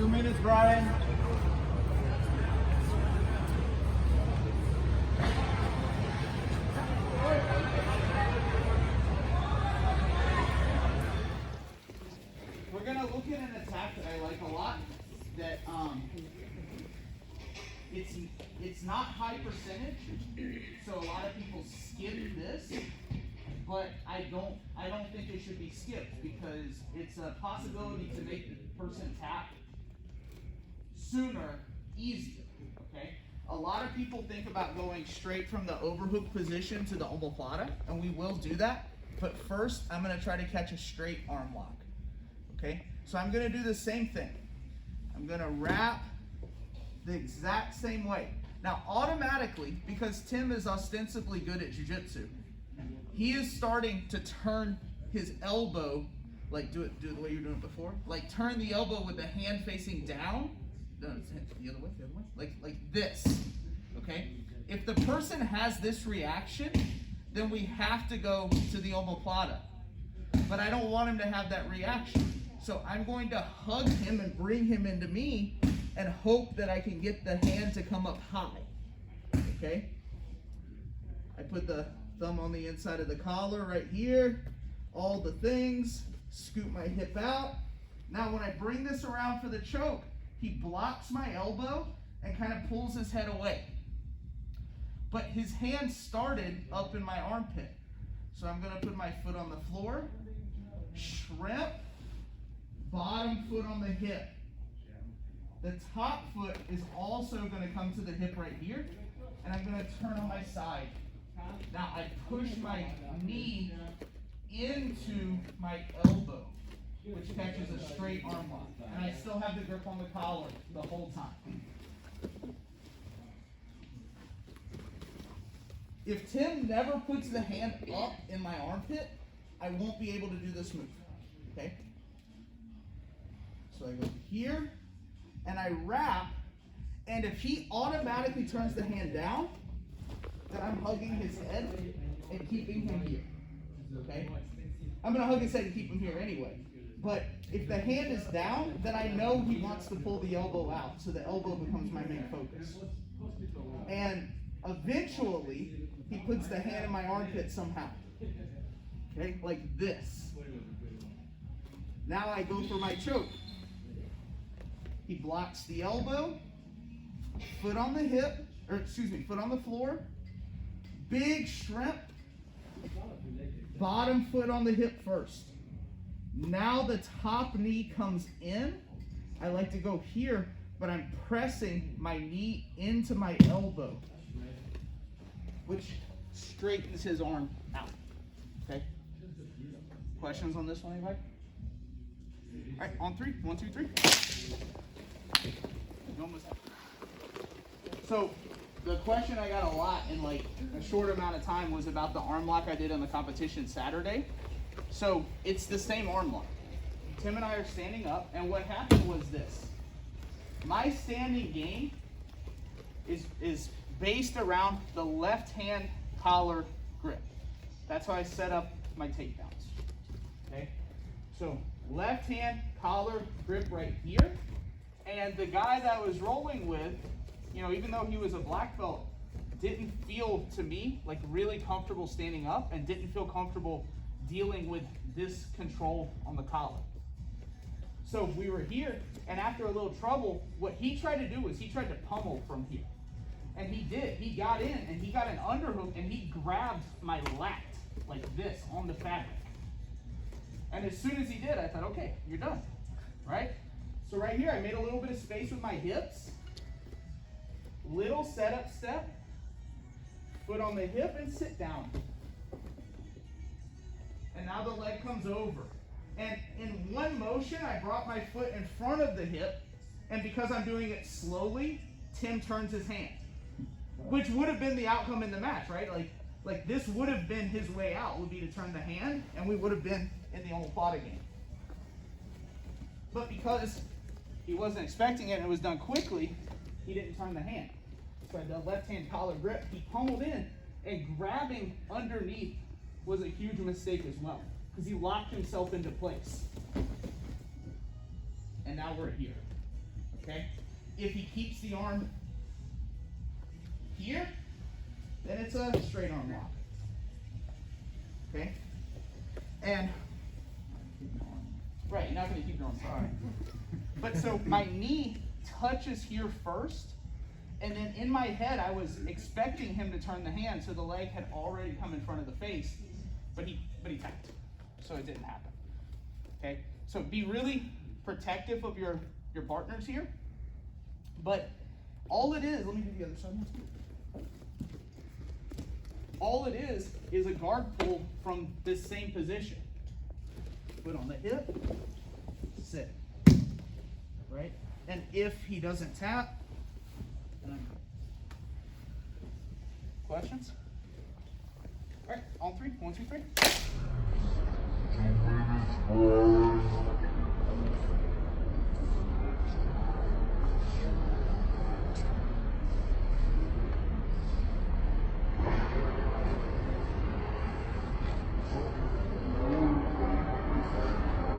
2 minutes, Brian. We're gonna look at an attack that I like a lot. That it's not high percentage, so a lot of people skip this. But I don't think it should be skipped because it's a possibility to make the person tap sooner, easier. Okay. A lot of people think about going straight from the overhook position to the omoplata, and we will do that. But first, I'm going to try to catch a straight arm lock. Okay. So I'm going to do the same thing. I'm going to wrap the exact same way. Now, automatically, because Tim is ostensibly good at jiu-jitsu, he is starting to turn his elbow, like do it the way you were doing it before. Like turn the elbow with the hand facing down. No, the other way, like this. Okay? If the person has this reaction, then we have to go to the omoplata. But I don't want him to have that reaction. So I'm going to hug him and bring him into me and hope that I can get the hand to come up high. Okay? I put the thumb on the inside of the collar right here. All the things. Scoop my hip out. Now when I bring this around for the choke, he blocks my elbow and kind of pulls his head away. But his hand started up in my armpit. So I'm going to put my foot on the floor. Shrimp. Bottom foot on the hip. The top foot is also going to come to the hip right here. And I'm going to turn on my side. Now I push my knee into my elbow, which catches a straight arm lock. And I still have the grip on the collar the whole time. If Tim never puts the hand up in my armpit, I won't be able to do this move. Okay? So I go here, and I wrap, and if he automatically turns the hand down, then I'm hugging his head and keeping him here. Okay? I'm going to hug his head and keep him here anyway. But if the hand is down, then I know he wants to pull the elbow out, so the elbow becomes my main focus. And eventually, he puts the hand in my armpit somehow. Okay? Like this. Now I go for my choke. He blocks the elbow, foot on the hip, foot on the floor, big shrimp, bottom foot on the hip first. Now the top knee comes in. I like to go here, but I'm pressing my knee into my elbow, which straightens his arm out. Okay? Questions on this one, anybody? All right, on three. 1, 2, 3. So the question I got a lot in like a short amount of time was about the arm lock I did on the competition Saturday. So it's the same arm lock. Tim and I are standing up, and what happened was this. My standing game is based around the left hand collar grip. That's how I set up my takedowns. Okay? So left hand collar grip right here. And the guy that I was rolling with, you know, even though he was a black belt, didn't feel to me like really comfortable standing up and didn't feel comfortable dealing with this control on the collar. So we were here, and after a little trouble, what he tried to do was he tried to pummel from here. And he did. He got in, and he got an underhook, and he grabbed my lat like this on the fabric. And as soon as he did, I thought, okay, you're done, right? So right here, I made a little bit of space with my hips. Little setup step. Foot on the hip and sit down. And now the leg comes over. And in one motion, I brought my foot in front of the hip. And because I'm doing it slowly, Tim turns his hand. Which would have been the outcome in the match, right? Like this would have been his way out, would be to turn the hand, and we would have been in the omoplata game. But because he wasn't expecting it and it was done quickly, he didn't turn the hand. So the left hand collar grip, he pummeled in, and grabbing underneath was a huge mistake as well, because he locked himself into place. And now we're here. okay? If he keeps the arm here, then it's a straight arm lock, okay? And, right, you're not gonna keep going, sorry. But so my knee touches here first, and then in my head, I was expecting him to turn the hand, so the leg had already come in front of the face, but he tapped, so it didn't happen. Okay, so be really protective of your partners here. But all it is, let me do the other side. All it is a guard pull from this same position. Foot on the hip, sit. Right? And if he doesn't tap, questions? All right, on three. 1, 2, 3.